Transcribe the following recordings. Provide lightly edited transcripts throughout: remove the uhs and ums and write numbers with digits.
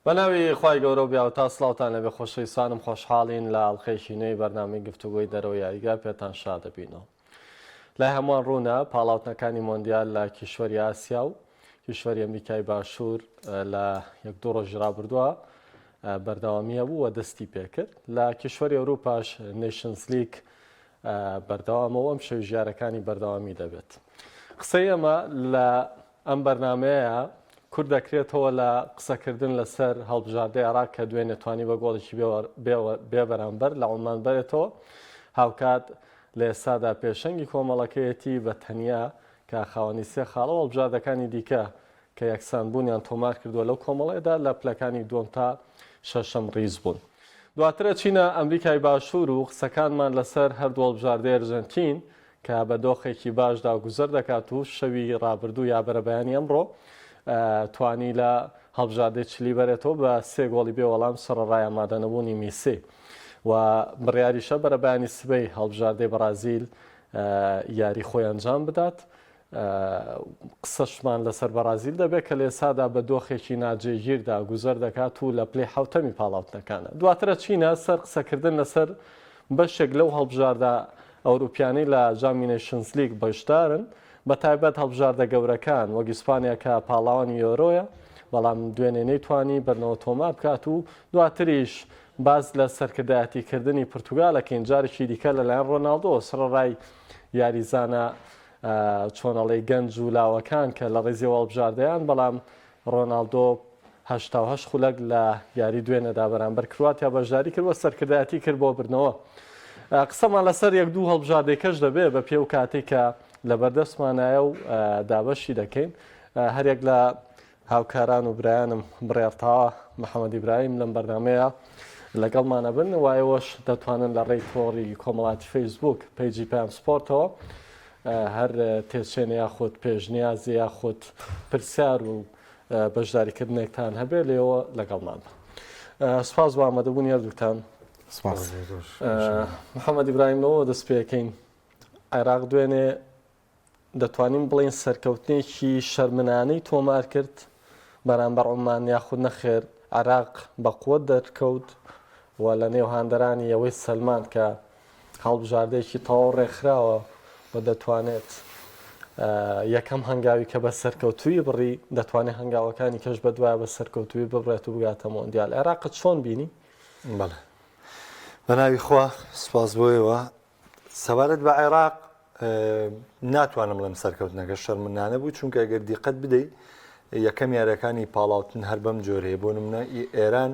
بەناوی خی گەورە و بیا تا سلااوان لە بێ خۆشەویستانم خۆشحاڵین لە ئەڵلقەیەکی نوێی بەرنامەی گفتوگوی دەرەوە یاریگا پێتان شاد دەبینەوە. لای هەمووان ڕوونە پاڵاوتنەکانی مۆندیال لە کیشوەری ئاسیا و کیشوەری ئەمریکای باشوور لە یەک دوو ڕۆژ ڕابردووە بەردەوامیە بوو و دەستی پێکرد لە کیشوەری ئەوروپاش نیشنز لیگ بەردەوامەوە ئەم شەو ژیارەکانی بەردەوامی دەبێت. قسەی ئەمە لە ئەم بەرنمەیە کورد دەکرێتەوە لە قسەکردن لەسەر هەڵبژاردەی عێراق کە دوێ نەتوانی بە گۆڵێکی بێ بەرامبەر لە عمان بێتەوە هاوکات لە ئێستادا پێشەنگی کۆمەڵەکەیەتی بە تەنیا کە خاوەنی سێ خاڵەوە هەڵبژاردەکانی دیکە کە یەکسانبوونیان تۆمار کردووە لەو کۆمەڵێدا لە پلەکانی دووەم تا شەشەم ڕیز بوون. دواترە چینە ئەمریکای باشوور و قسەکانمان لەسەر هەردوو هەڵبژاردەی ئەرژەنتین کە بە دۆخێکی باشدا گوزەر دەکات و شەوی ڕابردوو یا بەرەبەیانی ئەمڕۆ توانی لە هەڵبژاردەی چلی بەرێتەوە بە سێ گۆڵی بێ وەڵام سەرڕای ئامادەنەبوونی میسێ و بڕیاریشە بەرەبەیانی سبەی هەڵبژاردەی بەرازیل یاری خۆی ئەنجام بدات. قسەشمان لەسەر بەرازیل دەبێت کە لە ئێسادا بە دۆخێکی ناجێگیردا گوزەر دەکات و لە پلەی حوتەمی پاڵاوتنەکانە. دواترە چینە سەر قسەکردن لەسەر بەشێک لەو هەڵبژاردە ئەوروپیانەی لە جامی نیشنز لیگ بەشدارن بە تایبەت هەڵبژاردە گەورەکان وەک ئیسپانیا کە پاڵاوانی یۆرۆیە بەڵام دوێنێ نەیتوانی بەرنەوە تۆمار بکات و دواتریش باز لە سەرکردایەتیکردنی پرتوگالەکەین جارێکی دیکە لەلایەن ڕۆناڵدۆ سەرڕای یاریزانە چۆنەڵی گەنج و لاوەکان کە لە ڕێزی هەڵبژاردەیان بەڵام ڕۆناڵدۆ 88 خولەک لە یاری دوێنەدا بەرامبەر کرواتیا بەشداری کرد و سەرکردایەتی کرد بۆ برنەوە. قسەمان لەسەر یەک دوو هەڵبژاردەی کەش دەبێت بە پێ و کاتێک کە لە بەردەستمانایە و دابەشی دەکەین. هەرێک لە هاوکاران و برایانم بڕێڕتاوە محەممەد ئیبراهیم لەم بەرنمەیە لەگەڵمانە بن وایەوەش دەتوانن لە ڕێی تۆڕی کۆمەڵاتی فەیسبوک پیجی پێم سپۆرتەوە هەر تێچێنە یاخود پێشنیازی یاخود پرسیار و بەشداریکردنێکتان هەبێت لێەوە لەگەڵمان. سپاس بۆ ئامادەبوونی هەردووکتان. محەممەد ئیبراهیمەوە دەست پێەکەین. عێراق دوێنێ دەتوانین بڵین سەرکەوتنێکی شەرمنانەی تۆمار کرد بەرامبەر عومان یاخود نەخێر عێراق بەقووە دەرکەوت و لە نێو هاندەرانی ئەوەی سەلمان کە هەڵبژاردەیەکی تەواو ڕێکخراوە و دەتوانێت یەکەم هەنگاوی کە بە سەرکەوتووی بڕی دەتوانێت هەنگاوەکانی کەش بە دوایە بە سەرکەوتووی ببڕێت و بگاتە مۆندیال. عێراقت چۆن بینی؟ بەڵێ بەناوی خوا سپاس بۆیەوە سەبارەت بە عێراق ناتوانم لەم سەرکەوتنەکە شەرمنانە بوو چونکە ئەگەر دیقەت بدەیت یەکەم یاریەکانی پاڵاوتن هەر بەم جۆرەیە بۆ نمونە ئێران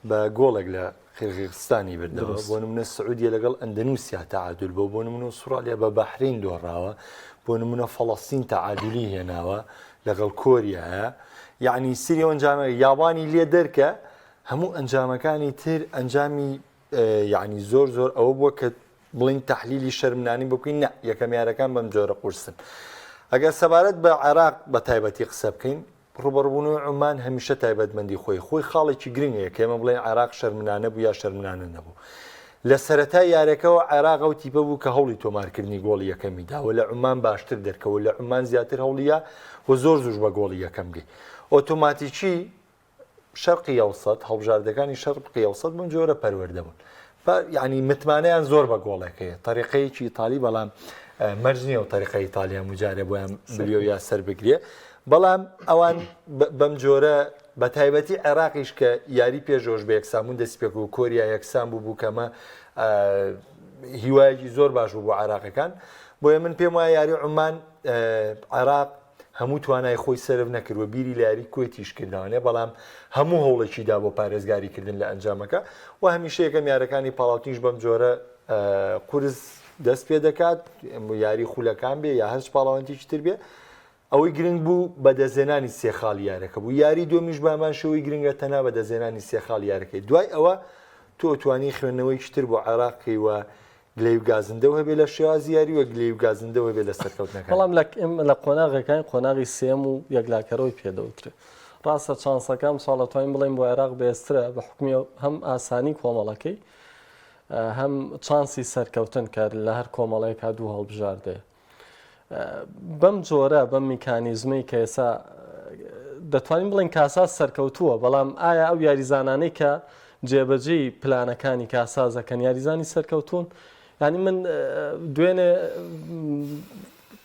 بە گۆڵێک لە قیرغیزستانی بردەوە بۆ نمونە سعودیە لەگەڵ ئەندەنوسیا تەعادل بۆ نمونە ئوسترالیا بە بەحرین دۆڕاوە بۆ نمونە فەڵەستین تەعادلی هێناوە لەگەڵ کۆریایە یعنی سیری ئەنجامە یابانی لێ دەرکە هەموو ئەنجامەکانی تر ئەنجامی یعنی زۆر ئەوە بووە کە بڵین تەحلیلی شەرمنانی بکەین نە یەکەم یارەکان بەم جۆرە قورسن. ئەگەر سەبارەت بە عێراق بە تایبەتی قسە بکەین ڕوبەڕبوونەوەی عومان هەمیشە تایبەتمەندی خۆی خاڵێکی گرنگەیە کە ئێمە بڵێن عێراق شەرمنانە بوو یا شەرمنانە نەبوو. لە سەرەتای یارەکەەوە عێراق ئەو تیپە بوو کە هەوڵی تۆمارکردنی گۆڵی یەکەمی داوە لە عومان باشتر دەرکەوە لە عومان زیاتر هەوڵیە و زۆر زوش بە گۆڵی یەکەم گەی ئۆتۆماتیکی شەرقی ئەوسەد هەڵبژاردەکانی شەرقی ئەوسەد بم جۆرە پەروەردەبوون یعنی متمانیان زۆر بە گۆڵەکەیە تەریقەیەکی ئیتالی بەڵام مەرج نییە و تەریقە ئیتالیا مجارە بۆیان بلیۆ یا سەر بگرێ بەڵام ئەوان بەم جۆرە بە تایبەتی عێراقیش کە یاری پێشۆش بە یەکسامون دەست پێک و کۆریا یەکسان بوو کەمە هیوایەکی زۆر باش بوو بۆ عێراقەکان بۆیە من پێم وایە یاری عومان عێراق هەموو توانای خۆی سەرف نەکردوە بیری لە یاری کۆتیش کردوانێ بەڵام هەموو هەوڵێکیدا بۆ پارێزگاریکردن لە ئەنجامەکە و هەمیشە یەکەم یارەکانی پاڵاوتنیش بەم جۆرە قورس دەست پێ دەکات یاری خولەکان بێ یا هەرچ پاڵاوانتیی تر بێ ئەوەی گرنگ بوو بەدەزێنانی سێخاڵ یارەکە بوو یاری دومیش بامان شەوەی گرنگە تەنا بەدەزێنانی سێخاڵ یارەکەی دوای ئەوە تۆ توانی خوێندنەوەی تر بۆ عێراقی و گلەی و گازندەوە هەبێ لە شێوازی یاری وە گلەی و گازندەوە بێ لە سەرکەوتنەکە بەڵام لە قۆناغەکانی قۆناغی سێم و یەکلاکەرەوەی پێدەوترێت ڕاستە چانسەکەم ساڵەتوانین بڵێن بۆ عێراق بێسترە بە حکمی هەم ئاسانی کۆمەڵەکەی هەم چانسی سەرکەوتن کرد لە هەر کۆمەڵەیەکا دوو هەڵبژاردەیە بەم جۆرە بەم میکانیزمەی کە ئێسا دەتوانین بڵین کاساز سەرکەوتووە بەڵام ئایا ئەو یاریزانانەی کە جێبەجێی پلانەکانی کاسازەکەن یاریزانی سەرکەوتون ینی من دوێنێ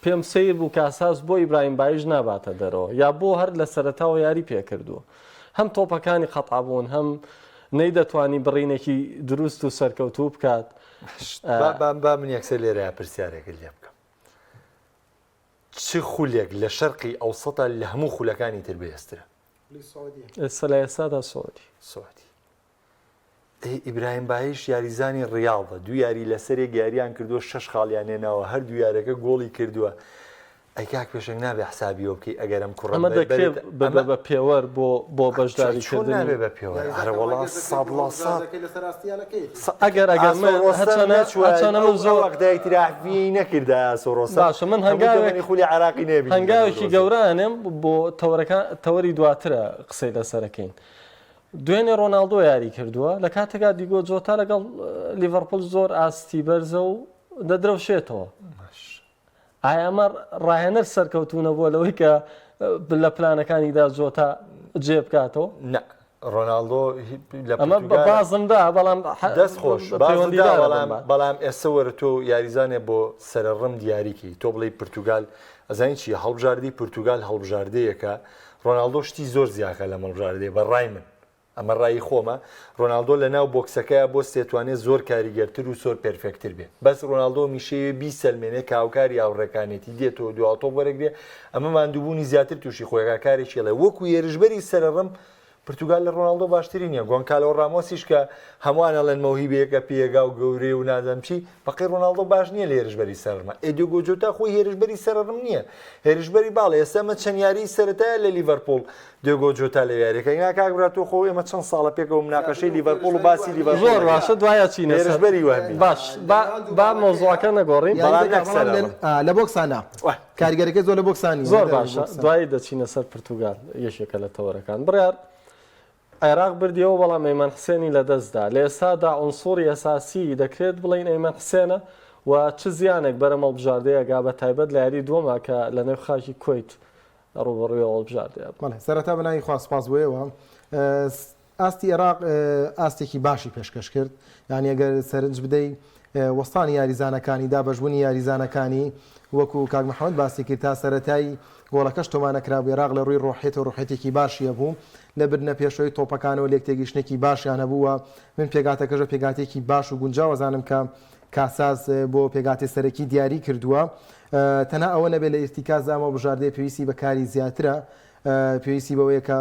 پێم سیر بوو کاساز بۆ ئیبراهیم بایش ناباتە دەرەوە یا بۆ هەر لە سەرەتاوە یاری پێکردووە هەم تۆپەکانی خەتابوون هەم نەی دەتوانی بڕینێکی دروست و سەرکەوتوو بکات با من یەکسەر لێرە پرسیارێکە لێ بکەم چ خولێک لە شەرقی ئەوسەتە لە هەموو خولەکانی تر بەهێزترە ئێستا لە ئێستادا سعودی ئیبراهیم بایش یاریزانی ڕیاڵە دوو یاری لەسەرێک یاریان کردووە 6 خاڵیان هێناوە هەردوو یارەکە گۆڵی کردووە ئەی کاک پێشنگ نابێ حسابیەوە بکەی ئەگەرم کوڕ ئەمە دەکرێت بە پێوەەر بۆ بەشداریکردن نابێ بە پێوە هەروەڵا ئەگەر زۆردایتراوی نەکردا سۆڕۆسا باشە من هەنگاوێکی خولی عراقی نێبی هەنگاوێکی گەورانێم بۆ تەوەری دواترە قسەی لەسەرەکەین دوێنێ ڕۆناڵدۆ یاری کردووە لە کاتێکا دیگۆ جۆتا لەگەڵ لیڤەرپۆل زۆر ئاستی بەرزە و دەدرەوشێتەوە ئایا ئەمە ڕاهێنەر سەرکەوتونە بۆ لەوەی کە لە پلانەکانیدا جۆتا جێ بکاتەوە ڕۆناڵدۆ ئەمە بازمدا بەڵام دەست خۆش بەڵام ئێستا وەرە تۆ یاریزانێ بۆ سەرڕم دیاریکی تۆ بڵێ پرتوگال ئەزانی چی هەڵبژاردی پرتوگال هەڵبژاردەیەکە ڕۆناڵدۆ شتی زۆر زیاکە لە هەڵبژاردەیە بە ڕای من ئەمە ڕایی خۆمە ڕۆناڵدۆ لە ناو بۆکسەکەیە بۆ سێتوانێت زۆر کاریگەرتر و زۆر پێرفێکتر بێت بەس ڕۆناڵدۆ میشەیە 20 سەلمێنێ کاوکاری هاوڕێکانێتی دێتەوە دواتۆ وەرەگرێ ئەمە ماندووبوونی زیاتر تووشی خۆیگا کارێکی لە وەکو هێرشبەری سەرڕم پرتوگال لە ڕۆناڵدۆ باشترین نیە گۆنکالۆ ڕامۆسیش کە هەمووانە لەن مەوهیبەیەکە پێگا و گەورێ و نازەم چی بەقی ڕۆناڵدۆ باش نییە لە هێرشبەری سەرڕمە ئێدیۆگۆ جۆتا خۆی هێرشبەری سەرڕم نییە هێرشبەری باڵێ ئێستا ئەمە چەند یاری سەرەتایە لە لیڤەرپۆڵ دیۆگۆ جۆتا لە یاریەکە یا کاکبرا تۆ خۆ ئێمە چەند ساڵە پێکەوە مناقەشەی لیڤەرپۆڵ و باسی لیڤەرپۆڵ زۆر باشە دوایە چینە هێرشبەری وهمی باش با مۆزوعەکە نەگۆڕین لە بۆکسانە کاریگەرەکەی زۆر لە بۆکسانی زۆر باشە دوایی دەچینە سەر پرتوگال یەکێکە لە تەوەرەکان بڕیار عێراق بردیەوە بەڵام ئەیمەن حسێنی لەدەستدا لە ئێستادا ئۆنسوری ئەساسی دەکرێت بڵین ئەیمەن حسێنە و چ زیانێک بەرەم هەڵبژاردەیەگا بە تایبەت لە یاری دووەمە کە لە نێو خاکی کویت ڕوبەڕووی هەڵبژاردەیە سەرەتا بەناوی خوا سپاس بۆیەوە ئاستی عێراق ئاستێکی باشی پێشکەش کرد یعنی ئەگەر سەرنج بدەی وەستانی یاریزانەکانی دابەشبوونی یاریزانەکانی وەکو کاک محەممەد باسی کرد تا سەرەتایی گۆڵەکەش تۆمانەکرا عێراق لە ڕووی ڕۆحێتە ڕۆحێتێکی باشیە بوو لە بردنە پێشەوەی تۆپەکانەوە لێک تێگەیشتێکی باشیان هەبووە من پێگاتەکەژە پێگاتێکی باش و گونجاوەزانم کە کاساز بۆ پێگاتی سەرەکی دیاری کردووە تەنها ئەوە نەبێت لە ئێرتیکاز ئەمە بژاردەیە پێویستی بەکاری زیاترە پێویستی بەوەیە کە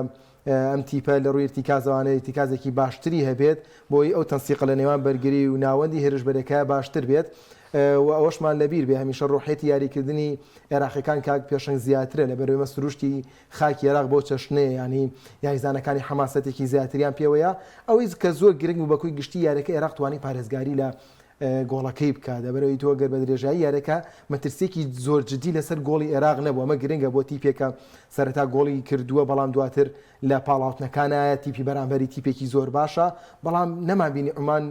ئەم تیپە لە ڕووی ئێرتیکازەوانە ئێرتیکازێکی باشتری هەبێت بۆی ئەو تەنسیقە لە نێوان بەرگری و ناوەندی هێرشبەرەکە باشتر بێت و ئەوەشمان لەبیر بێ هەمیشە ڕۆحێتی یاریکردنی عێراقیەکان کاک پێشنگ زیاترە لە بەرەوەی مە سروشتی خاکی عێراق بۆ چەشنەیە ینی یاریزانەکانی حەماسەتێکی زیاتریان پێوەیە ئەوەی کە زۆر گرنگ و بەکوی گشتی یارەکە عێراق توانی پارێزگاری لە گۆڵەکەی بکات دەبەرەوەی تۆ گەر بە درێژایی یارەکە مەترسێکی زۆر جدی لەسەر گۆڵی عێراق نەبووە ئەمە گرنگە بۆ تیپێکە سەرەتا گۆڵی کردووە بەڵام دواتر لە پاڵاوتنەکانایە تیپی بەرامبەری تیپێکی زۆر باشە بەڵام نەمابینی عمان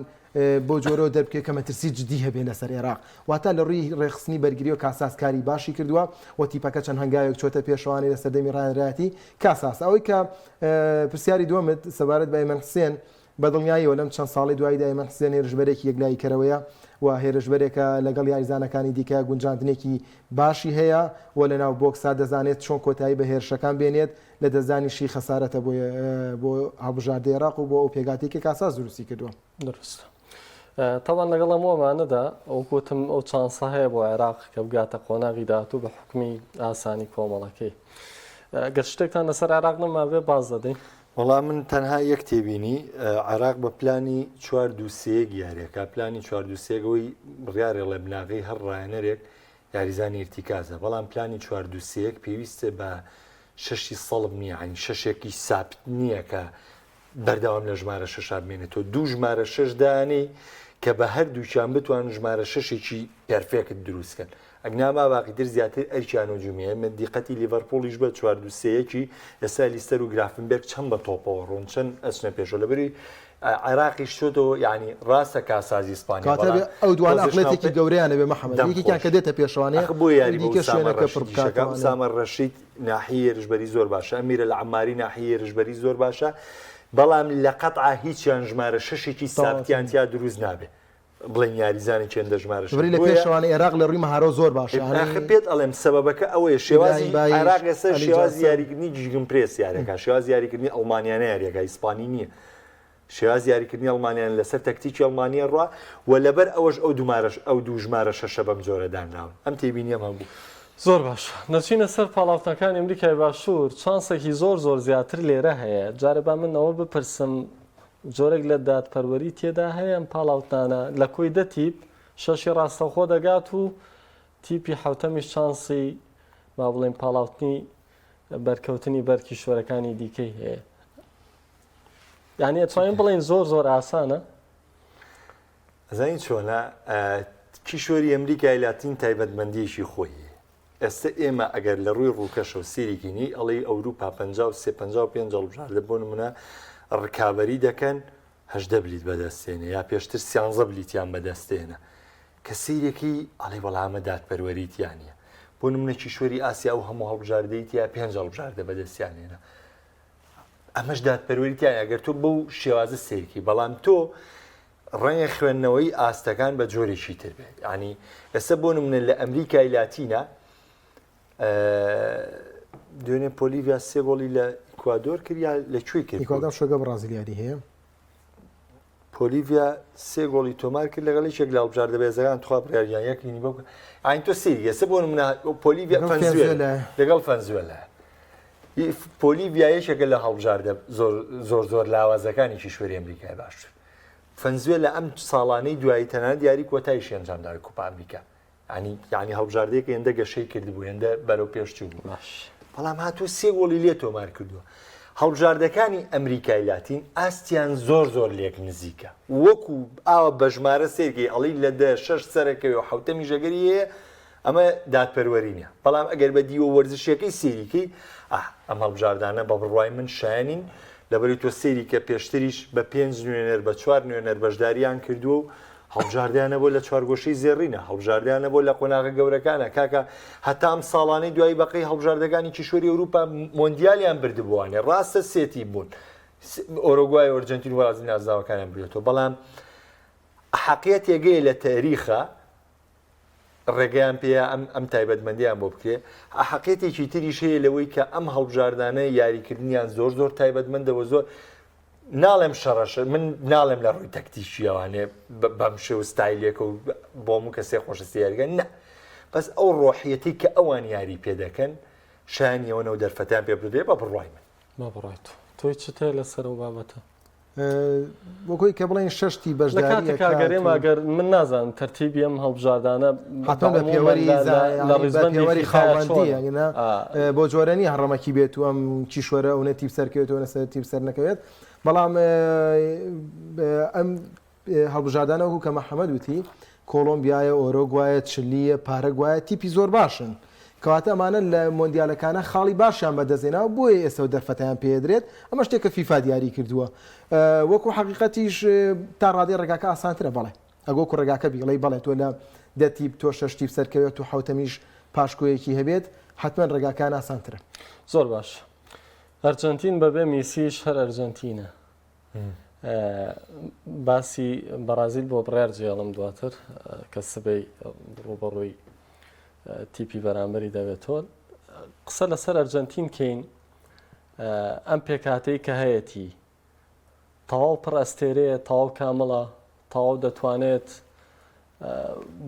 بۆ جۆرەوە دەربکێت کە مەترسی جدی هەبێ لەسەر عێراق واتە لە ڕووی ڕێخستنی بەرگری و کاساسکاری باشی کردووە و تیپەکە چەند هەنگاوێک چۆتە پێشەوانی لە سەردەمی ڕایەتی کاساس ئەوەی کە پرسیاری دووەمت سەبارەت بە ئەیمەن حسێن بەدڵنیاییەوە لەم چەند ساڵی دواییدا ئەیمەن حسێن هێرشبەرێکی یەکلاییکەرەوەیە و هێرشبەرێکە لەگەڵ یاریزانەکانی دیکە گونجاندنێکی باشی هەیە و لە ناو بۆکسا دەزانێت چۆن کۆتایی بە هێرشەکان بێنێت لە دەزانیشی خەسارەتە بۆ هەڵبژاردەی عێراق و بۆ ئەو پێگاتێکی کاساس دروستی کردووە درست تاوان لەگەڵ ئەمەوەمانەدا ئەو گوتم ئەو چانسە هەیە بۆ عێراق کە بگاتە قۆناغی داهاتوو بە حکمی ئاسانی کۆمەڵەکەی گەر شتێکتان لەسەر عێراق نەماوێ باز دەدەین وەڵام من تەنها یەک تێبینی عێراق بە پلانی 4-2-3 یاریەکە پلانی 4-2-3ەوەی بڕیارێ لە بناغی هەر ڕایەنەرێک یاریزانی ئێرتیکازە بەڵام پلانی 4-2-3 پێویستە بە شەشی سەڵب نییە عین شەشێکی سابت نییە کە بەردەوام لە ژمارە شەش بمێنێتەوە دوو ژمارە شەش دانەی کە بە هەردووچیان بتوان ژمارە شەشێکی پێرفێکت دروستکەن ئەگناما باقیتر زیاتر ئەرکیان و جومیە من دیقەتی لیڤەرپۆڵیش بە 4-2-3 ئێستا لیستەر و گرافنبێرگ چەند بە تۆپەوە ڕوون چەند ئەچنە پێشەوە لەبەری عێراقی شتۆ ینی ڕاستە کاسازی ئیسپانیا کاتە ئەو دوان ئەقلێتێکی گەوریانە بێ محەممەد یەکێکیان کە دێتە پێشوانەیە بۆ یاری دیکە شوێنەکە پڕ سامە ڕەشید ناحیە ڕژبەری زۆر باشە ئەمیرە لە عماری ناحیە ڕژبەری زۆر باشە بەڵام لە قەتعا هیچیان ژمارە شەشێکی سابتیانتیا دروست نابێ بڵێن یاریزانی چێندە ژمارە لە پێشوانە عێراق لە ڕووی مەهارۆ زۆر باشە پێت ئەڵێم سەبەبەکە ئەوەیە شێوازی عێراق ئێستا شێوازی یاریکردنی جگم پرێس یاریەکە شێوازی یاریکردنی ئەڵمانیانە یاریەکە ئیسپانی نییە شێوازی یاریکردنی ئەڵمانیان لەسەر تەکتیکی ئەڵمانیا ڕوا و لەبەر ئەوەش ئەو دوو ژمارە شەشە بەم جۆرە دانراون ئەم تێبینیم هەبوو زۆر باش نەچینە سەر پاڵاوتەکانی ئەمریکای باشوور چانسێکی زۆر زیاتر لێرە هەیە جارە با منەوە بپرسم جۆرێک لە دادپەروەری تێدا هەیە ئەم پاڵاوتانە لە کۆی دە تیپ شەشی ڕاستەخۆ دەگات و تیپی حوتەمیش چانسی با بڵێن پاڵاوتنی بەرکەوتنی بەرکیشوەرەکانی دیکەی هەیە یعنی ئەتوانین بڵێن زۆر ئاسانە زانی چۆنە کیشوەری ئەمریکای لاتین تایبەتمەندیەشی خۆی ئێستا ئێمە ئەگەر لە ڕووی ڕووکەشە و سیریکینی ئەڵێ ئەوروپا 53 هەڵبژاردە بۆ نمونە ڕکابەری دەکەن 18 بلیت بەدەستێنە یا پێشتر 13 بلیتیان بەدەستێنە کە سیرێکی ئەڵێ بەڵامە دادپەروەریتیانە بۆ نمونە کیشوەری ئاسیا و هەموو هەڵبژاردەیت یا 5 هەڵبژاردە بەدەستیانێنە ئەمەش دادپەروەریتیان ئەگەر تۆ بەو شێوازە سیرکی بەڵام تۆ ڕەنگە خوێندنەوەی ئاستەکان بە جۆرێکی تر بێت ینی ئێستا بۆ نمونە لە ئەمریکای لاتینە دوێنێ پۆلیڤیا سێ گۆڵی لە ئیکوادۆر کرد لەکوێ کرد ئیکوادۆر شۆگە بەرازیلیادی هەیە پۆلیڤیا سێ گۆڵی تۆمار کرد لەگەڵ یەکێک لە هەڵبژاردە بێزەکان تخوا بڕیاریان یەکینی بۆ ئاین تۆ سیری ئێستا بۆ نمونە پۆلیڤیا لەگەڵ فەنزوێلە پۆلیڤیا یەکێکە لە هەڵبژاردە زۆر لاوازەکانی کیشوەری ئەمریکای باشتر فەنزوێلە ئەم ساڵانەی دوایی تەنانەت دیاری کۆتایشی ئەنجامداوی کوپا ئەمریکا ینی هەڵبژاردەیەکە هێندە گەشەی کردبوو هێندە بەرەو پێشچوو بوو بەڵام هاتووە سێ گۆڵی لێ تۆمار کردووە هەڵبژاردەکانی ئەمریکای لاتین ئاستیان زۆر لێک نزیکە وەکو ئاوە بەژمارە سێرگی ئەڵی لە 6 سەرەکەوی و حوتەمی ژەگەری هەیە ئەمە دادپەروەرینە بەڵام ئەگەر بە دیوە وەرزشیەکەی سێریکەی ئەم هەڵبژاردانە بە بڕوای من شایانین لەبەری تۆ سێری کە پێشتریش بە 5 نوێنەر بە 4 نوێنەر بەشداریان کردووە و هەڵبژاردیانە بۆ لە چوارگۆشەی زێڕینە هەڵبژاردیانە بۆ لە قۆناغە گەورەکانە کاکە هەتا ئەم ساڵانەی دوایی بەقەی هەڵبژاردەکانی کیشوەری ئەوروپا مۆندیالیان بردبووانێ ڕاستە سێتی بوون ئۆرۆگوای ئۆرجنتین و برازیل نازاوەکانیان بردێتەوە بەڵام حەقیقەت یەگەیە لە تاریخە ڕێگەیان پێ ئەم تایبەتمەندیان بۆ بکرێ حەقیقەتێکی تریش هەیە لەوەی کە ئەم هەڵبژاردانە یاریکردنیان زۆر تایبەتمەندەوە زۆر ناڵێم شەڕەشە من ناڵێم لە ڕووی تەکتیشیەوانێ بەم شێو ستایلێکە و بۆ هەموو کەسێ خۆشەستی یاریگەن نە بەس ئەو ڕۆحیەتی کە ئەوان یاری پێ دەکەن شایانیەوەنە و دەرفەتیان پێ بدرێ بە بڕوای من با بڕای تۆی چ هەیە لەسەر ئەو بابەتە وەکۆی کە بڵێن شەشتی بەشداری کاگەرێم ئەگەر من نازانم تەرتیبی ئەم هەڵبژاردانە حتى بە پێوەری خاوەندی بۆ جۆرەنی هەڕەمەکی بێت و ئەم کیشوەرە ئەو نەتیب سەرکەوێتەوە نەسەر تیب سەر نەکەوێت بەڵام ئەم هەڵبژاردانە وەکو کە محەممەد وتی کۆلۆمبیایە ئۆرۆگوایە چلیە پارەگوایە تیپی زۆر باشن کەواتە ئەمانە لە مۆندیالەکانە خاڵی باشیان بەدەستێنەوە بۆیە ئێستا دەرفەتیان پێدرێت ئەمە شتێکە فیفا دیاری کردووە وەکو حەقیقەتیش تا ڕادی ڕێگاکە ئاسانترە بڵێ ئەگۆکو ڕێگاکە بیڵی بڵێت تۆ لە دەتیب تۆ شەشتیب سەرکەوێت و حوتەمیش پاشکۆیەکی هەبێت حتمما ڕێگاکان ئاسانترە زۆر باش ئەرجنتین بەبێ میسیش هەر ئەرجنتینە باسی بەرازیل بۆ بڕێر جێڵم دواتر کە سبەی ڕوبەڕووی تیپی بەرامبەری دەوێتۆ قسە لەسەر ئەرجنتین کەین ئەم پێکاتەی کە هەیەی تەواو پڕ ئەستێرەیە تەواو کامڵە تەواو دەتوانێت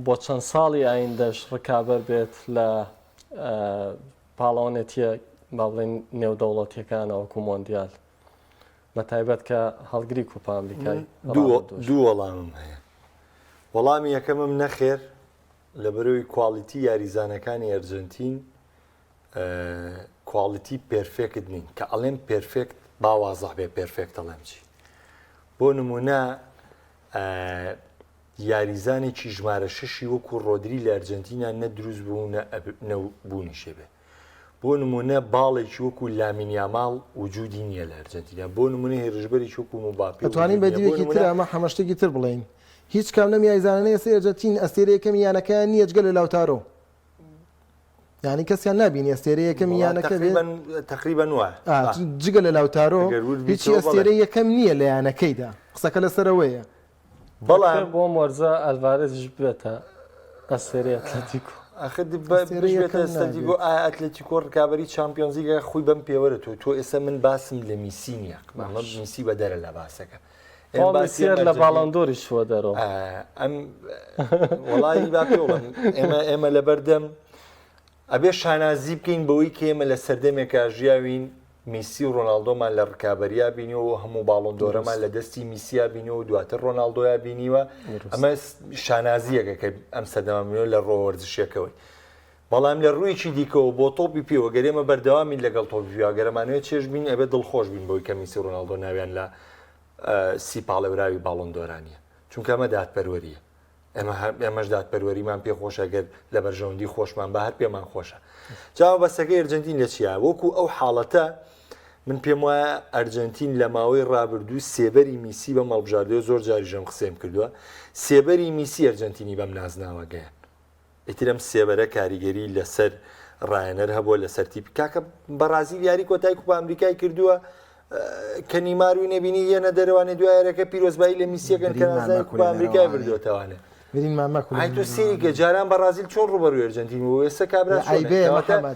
بۆ چەند ساڵی ئایندەش ڕکابەر بێت لە پاڵەوانێتیە با بڵێن نێودەوڵەتیەکانە وەکو مۆندیال بە تایبەت کە هەڵگری کوپا ئەمریکای دوو وەڵامم هەیە وەڵامی یەکەمم نەخێر لە بەرەوەی کواڵیتی یاریزانەکانی ئەرجنتین کواڵیتی پێرفێکت نین کە ئەڵێم پێرفێکت باوازە بێ پێرفێکت ئەڵێم چی بۆ نمونە یاریزانێکی ژمارە شەشی وەکو ڕۆدری لە ئەرجنتینا نە دروست بوو نەبوونی شێبێ بۆ نمونە باڵێکی وەکو لامین یاماڵ وجودی نییە لە ئەرجەنتینا بۆ نمونە هێرشبەرێکی وەکو موباپێ ئەتوانین بە دیوێکی تر ئەمە هەمەشتێکی تر بڵین هیچ کام لەم یاریزانانەی ئێستا ئەرجەنتین ئەستێرە یەکەمی یانەکەیان نییە جگە لە لاوتارۆ یعنی کەسیان نبینی ئەستێرە یەکەمی یانەکە تقریبا وایە جگە لە لاوتارۆ هیچی ئەستێرە یەکەم نییە لە یانەکەیدا قسەکە لەسەرەوەیە بەڵام بۆ مۆرزە ئەلڤارێزش بێتە ئەستێرەی ئەتلەتیکۆ ئەخدیگۆ ئەتلەتیکۆ ڕکابی چمپیۆنزیگە خۆی بەم پێوەرە تۆ ئێستا من باسم لە میسی نییە مامە میسی بە دەرە لە باسەکە لە باڵندۆری شوە دەرەوە ئەم وڵی با پێوڵم ئێمە لە بەردەم ئەبێ شانازی بکەین بەوەی کە ئێمە لە سەردەمێکە ژیاوین میسی و ڕۆناالدۆمان لە ڕکابەریا بینیەوە هەموو باڵندۆرەمان لە دەستی میسیا بینیەوە دواتر ڕۆناالدۆیا بینیوە ئەمە شانازیەکە کە ئەم سەردەمامینەوە لە ڕۆوەرزشیەکەوەی بەڵام لە ڕوویکی دیکەەوە بۆ تۆپی پێوە گەرێمە بەردەوامی لەگەڵ تۆپی گەرەمانوێت چێش بین ئەبێ دڵخۆش بین بۆی کە میسی ڕۆناالدۆ ناویان لە سی پاڵەوراوی باڵندۆرانیە چونکە ئەمە دادپەروەریە ئێمەش دادپەروەریمان پێ خۆشە گەر لە بەرژەوەندی خۆشمان بە هەر پێمان خۆشە جاوە بەسەکەی ئەرجەنتین لە چیە وەکو ئەو حاڵەتە من پێم وایە ئەرجەنتین لە ماوەی ڕابردوو سێبەری میسی بە مەڵبژاردەوە زۆر جاری ژەم قسەم کردووە سێبەری میسی ئەرجەنتینی بەم نازناوەگەیان ئیترم سێبەرە کاریگەری لەسەر ڕایەنەر هەبووە لەسەر تیپی کاکە بەرازیل یاری کۆتای کوپا ئەمریکای کردووە کە نیماروی نەبینی یەنە دەروانێ دوایەرەکە پیرۆزبایی لە میسیەکەن کە نازای کوپا ئەمریکای بردوێتەوانێ تو سری که جاران برازیل چون روبروی ئەرجەنتین و ئێستا کابرا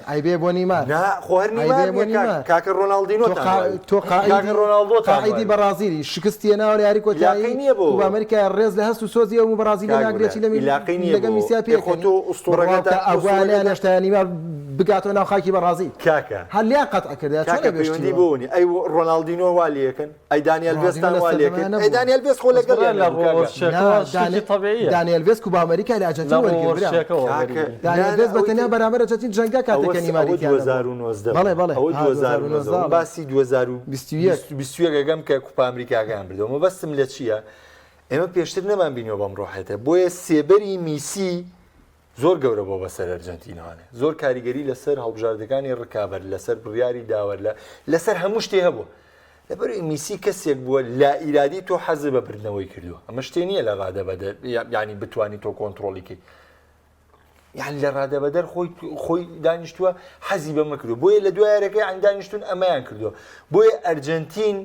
ئایبێ بۆ نیمار خۆهر نیمار کاکە ڕۆناڵدینۆ تۆ ڕۆناڵدۆ قاعیدی بەرازیلی شکستی ناوە یاری کۆتایی نییە بۆ ئەمریکا ڕێز لە هەست و سۆزی و بەرازیلی ناگرێتی لەگە میسیا پێ ئوستورەکە ئەوانیان هێشتا نیمار بگاتۆ ناو خاکی بەرازیل کاکە هەلیان قەتع کردە چۆن پەیوەندی بوونی ئەی ڕۆناڵدینۆ والیەکەن ئەی دانیێل ڤێستان والیەکەن ئەی دانیێل ڤێست خۆ لەگەڵ دانیێل ڤێست کوبا ئەمریکا لە ئەرجەنتین وەرگرت دانیێل ڤێست بەتەنیا بەرامبەر ئەرجەنتین جەنگا کاتێکە نیماریکیان 2019 باسی 2021 گەم کە کوپا ئەمریکاکەیان بردەوە مەبەستم لە چییە ئێمە پێشتر نەمان بینیەوە بەم ڕۆحێتە بۆیە سێبەری میسی زۆر گەورە بۆ بەسەر ئەرجەنتینەوانێ زۆر کاریگەری لەسەر هەڵبژاردەکانی ڕکابەر لەسەر بڕیاری داوەر لەسەر هەموو شتێ هەبوو لەبەر میسی کەسێک بووە لا ئیرادی تۆ حەزە بە بردنەوەی کردووە ئەمە شتێ نییە لە ڕادەبەدەر یعنی بتوانی تۆ کۆنتترۆلیکەی یان لە ڕادەبەدەر خۆی دانیشتووە حەزی بەمە کردو بۆیە لە دوایارەکەی ئەنگ دانیشتون ئەمەیان کردووە بۆیە ئەرجەنتین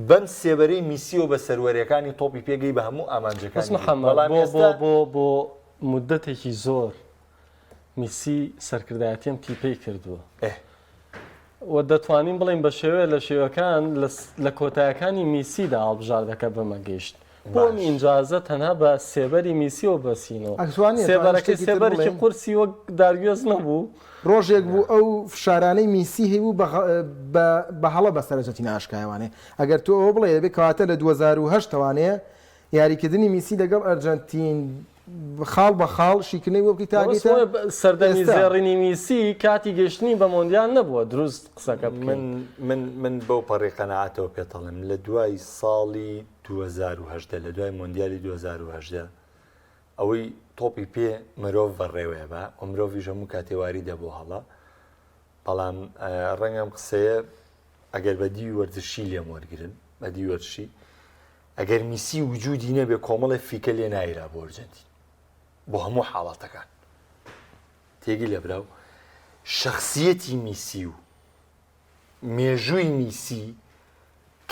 بەم سێبەرەی میسیۆ بە سەروەریەکانی تۆپی پێگەی بە هەموو ئامانجەکانی بۆ مدەتێکی زۆر میسی سەرکردایەتیم تیپەی کردووە و دەتوانین بڵین بە شێوەیە لە شێوەکان لە کۆتایەکانی میسیدا هەڵبژاردەکە بەمەگەیشت بۆم ئینجازە تەنها بە سێبەری میسیەوە بەسینەوە سێبەرەکەی سێبەرێکی قورسی وەک داریۆز نەبوو ڕۆژێک بوو ئەو فشارانەی میسی هەیبوو بە هەڵە بەسەر ئەرجەنتین ئاشکایوانێ ئەگەر تۆ ئەوە بڵێ دەبێت کەواتە لە 2008 توانەیە یاریکردنی میسی لەگەڵ ئەرجەنتین خاڵ بە خاڵ شیکنەی وەکی تاگەیتە سەردەمی زێڕینی میسی کاتی گەشتنی بە مۆندیال نەبووە دروست قسەکە من بەو پەڕی قەنەعاتەوە پێتەڵم لە دوای ساڵی 2010 لە دوای مۆندیالی 2010 ئەوەی تۆپی پێ مرۆڤ بەڕێوەیە بە ئەمرۆڤیش هەموو کاتێواری دەبوو هەڵە بەڵام ڕەنگەم قسەیە ئەگەر بەدی وەرزشی لێم وەرگرن بەدی وەرشی ئەگەر میسی وجودی نەبێ کۆمەڵی فیکە لێ نایرا بۆ ئەرجەنتین بۆ هەموو حاڵەتەکان تێگی لەبراو شەخسیەتی میسی و مێژووی میسی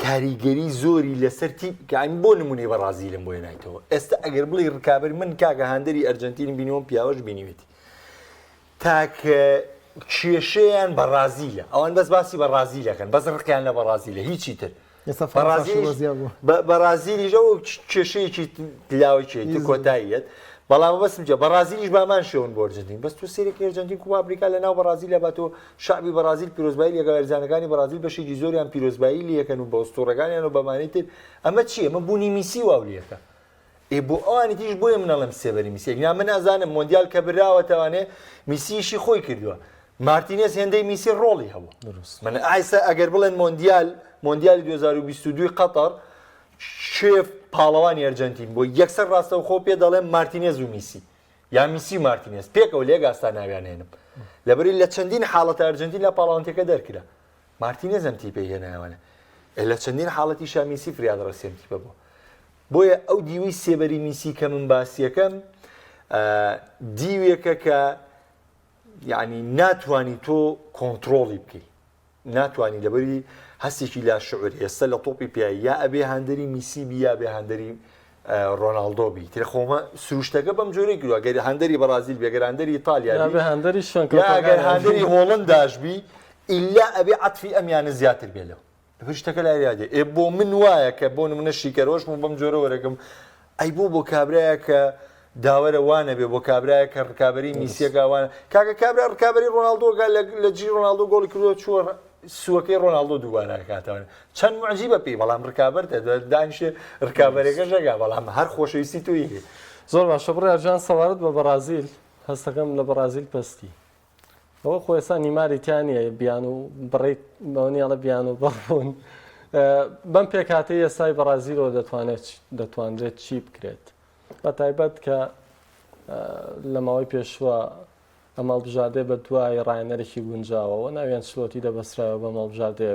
کاریگەری زۆری لەسەر تیپکانی بۆ نمونەی بەرازیلم بۆیە نایتەوە ئێستا ئەگەر بڵی ڕکابەر من کاکە هەندەری ئەرجەنتین بینیەوە پیاوەش بینیوێتی تاکە کێشەیان بەرازیلە ئەوان بەس باسی بەرازیلەکەن بەس ڕقیان لە بەرازیلە هیچی تر بەرازیلیژە و کێشەیەکی لاوەیەکی کۆتاییەت بەڵام بەسم جە بەرازیلیش بامان شێون بۆ ئەرجەنتین بەس تۆ سێرێکی ئەرجەنتین کوپا ئەمریکا لە ناو بەرازیلە باتۆ شعبی بەرازیل پیرۆزبایی لەگەڵ ئەرزانەکانی بەرازیل بەشێکی زۆریان پیرۆزبایی لەکەن و بە ئوستۆڕەکانیان و بەمانەی تر ئەمە چییە؟ ئەمە بوونی میسی واولیەکە بۆ ئەوانی تیش بۆیە منەڵم سێبەری میسی من نازانم مۆندیال کە براوەتەوانێ میسیشی خۆی کردووە مارتینێز هێندەی میسی ڕۆڵی هەبوو من ئایسا ئەگەر بڵێن مۆندیالی 2022 قەتەر شێف پاڵەوانی ئەرجەنتین بۆ یەکسەر ڕاستەوخۆ پێ دەڵێن مارتینێز و میسی یا میسی و مارتینێز پێکەوە لێگاستا ناویانێنم لەبەری لە چەندین حاڵەتە ئەرجنتین لە پاڵاوانتێکە دەرکرا مارتینێزم تیپی هێنایوانە لە چەندین حاڵەتی شامیسی فریاد ڕسێم تیپە بوو بۆیە ئەو دیوی سێبەری میسی کە من باسیەکەم دیوێکە کە یعنی ناتوانی تۆ کۆنتترۆڵی بکەیت ناتوانی لەبەری هەستێکی لا شعور ئێستا لە تۆپی پیایی یا ئەبێ هەندەری میسی بی یا بێ هەندەری ڕۆناڵدۆ بی تر خۆمە سروشتەکە بەم جۆرەی کردووە گەر هەندەری بەرازیل بێگەر هەندەری ئیتالیا ئەگەر هەندەری هۆڵند داشبی ئیلا ئەبێ عەتفی ئەمیانە زیاتر بێ لەو شتەکە لای یادێ بۆ من وایە کە بۆ منە شیکەرۆشم بەم جۆرە وەرەگەم ئەی بۆ کابرایە کە داوەرە وانە بێ بۆ کابرایە کە ڕکابی میسیەکە وانە کاکە کابرا ڕکابی ڕۆناڵدۆگە لە جی ڕۆناڵدۆ گۆڵی کردووە چوە سوەکەی ڕۆناڵدۆ دووبارە کاتەوە چەند معجیبە پێی بەڵام ڕکابەرتە دانیشێ ڕکابەرێکە ژەگا بەڵام هەر خۆشەویستی توی زۆر باشە بڕێژان سەوارت بە بەرازیل هەستەکەم لە بەرازیل پستی ئەوە خۆێستا نیماریتیانە بیان و بڕێک بەونیاڵە بیان و بڕون بەم پێکاتی ئێستای بەرازیلەوە دەتوانرێت چی بکرێت بە تایبەت کە لە ماوەی پێشوە ئەمەڵبژاردێ بە دوای ڕایەنەرێکی گونجاوەوە ناویان سلۆتی دەبەسراوە بە مەڵبژاردێ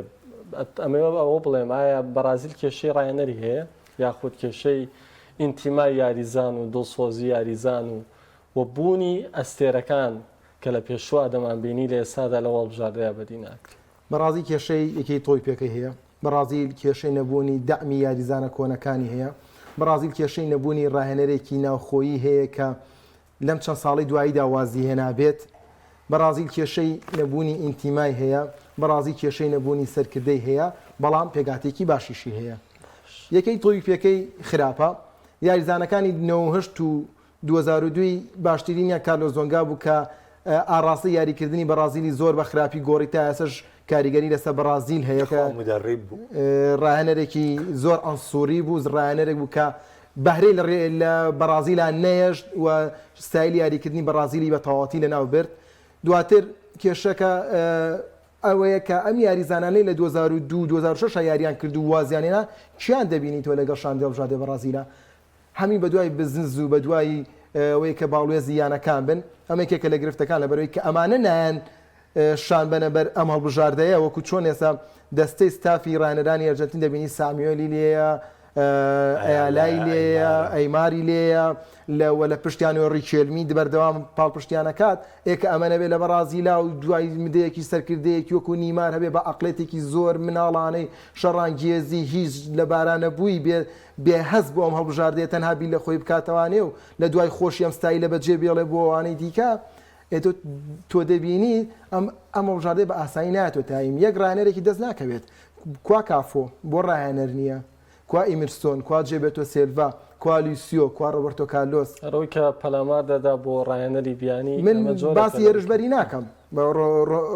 ئەمێ ئەوە بڵێم ئایا بەرازیل کێشەی ڕایەنەری هەیە یاخود کێشەی ئینتیمای یاریزان و دڵسۆزی یاریزان و بوونی ئەستێرەکان کە لە پێشوا دەمانبینی لە ئێستادا لە وەڵبژاردەیە بەدی ناکرێت بەڕازی کێشەی یەکەی تۆی پێکەی هەیە بەڕازیل کێشەی نەبوونی دەعمی یاریزانە کۆنەکانی هەیە بەڕازیل کێشەی نەبوونی ڕاهێنەرێکی ناوخۆیی هەیە کە لەم چەند ساڵی دواییدا وازی هێنابێت بەڕازیل کێشەی نەبوونی ئینتیمای هەیە بەڕازی کێشەی نەبوونی سەرکردەی هەیە بەڵام پێگاتێکی باشیشی هەیە یەکەی تۆی پێکەی خراپە یاریزانەکانی 1970 و 2002 باشترینیان کارلۆس زۆنگا بوو کە ئاڕاستی یاریکردنی بەرازیلی زۆر بە خراپی گۆڕی تا ئێسش کاریگەری لەسەر بەرازیل هەیە کە ڕاهێنەرێکی زۆر ئەنسووری بوو ڕاهێنەرێک بوو کە بەهرەی لە بەرازیلان نەهێشت و ستایلی یاریکردنی بەرازیلی بە تەواوەتی لەناو برد دواتر کێشەکە ئەوەیە کە ئەم یاریزانانەی لە 2002-2006 یاریان کرد و وازیانێنە چیان دەبینی تۆ لەگەڵ شاندێڵبژاردە بەرازیلە هەمی بە دوای بزنس و بە دوای ئەوەیە کە باڵێ زیانەکان بن ئەمێکێکە لە گرفتەکان لەبەرەوەی کە ئەمانە نایەن شان بەنە بەر ئەم هەڵبژاردەیە وەکو چۆن ئێستا دەستەی ستافی ڕانەرانی ئەرجنتین دەبینی سامیۆلی لێیە ئەیالای لێیە ئەیماری لێیە لە پشتیانەوە ڕیچێلمی بەردەوام پاڵپشتیانەکات ئێکە ئەمەنە بێ لە بەرازیلا و دوای مدەیەکی سەرکردەیەکی وەکو نیمار هەبێ بە عەقڵێتێکی زۆر مناڵانەی شەڕانگێزی هیچ لە بارانە بووی بێ هەست بۆ ئەم هەڵبژاردەیە تەنها بی لە خۆی بکاتەوانێ و لە دوای خۆشی ئەم ستایلە بەجێ بێڵێ بۆ ئەوانەی دیکە تۆ دەبینی ئەم هەڵبژاردەیە بە ئاسایی نایەتەوە تایم یەک ڕاهێنەرێکی دەست ناکەوێت کوا کافۆ بۆ ڕاهێنەر نییە کوا ئیمرسۆن کوا جێبێتۆ سێلڤا کوا لوسیۆ کوا ڕۆبەرتۆ کارلۆس ئەوەی کە پەلامار دەدا بۆ ڕاهێنەری بیانی من باسی هێرشبەری ناکەم